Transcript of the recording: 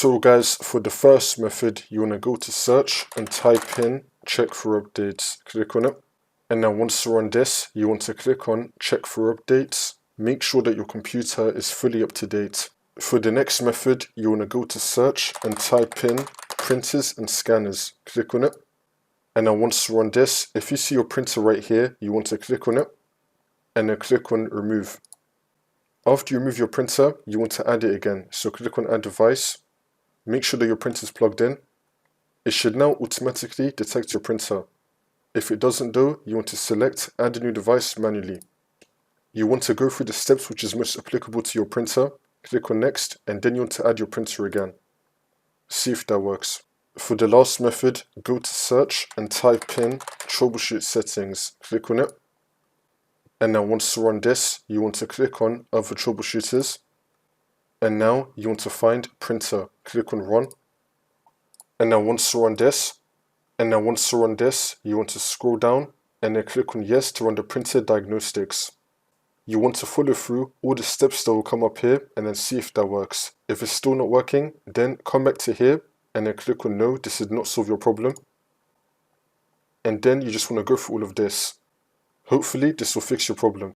So guys, for the first method, you want to go to search and type in check for updates. Click on it. And now once you're on this, you want to click on check for updates. Make sure that your computer is fully up to date. For the next method, you want to go to search and type in printers and scanners. Click on it. And now once you're on this, if you see your printer right here, you want to click on it and then click on remove. After you remove your printer, you want to add it again. So click on add device. Make sure that your printer is plugged in. It should now automatically detect your printer. If it doesn't though, you want to select add a new device manually. You want to go through the steps which is most applicable to your printer. Click on next and then you want to add your printer again. See if that works. For the last method, go to search and type in troubleshoot settings. Click on it. And now once you're on this, you want to click on other troubleshooters. And now you want to find printer. Click on run. And now once you're on this, you want to scroll down and then click on yes to run the printer diagnostics. You want to follow through all the steps that will come up here and then see if that works. If it's still not working, then come back to here and then click on no, this did not solve your problem. And then you just want to go through all of this. Hopefully this will fix your problem.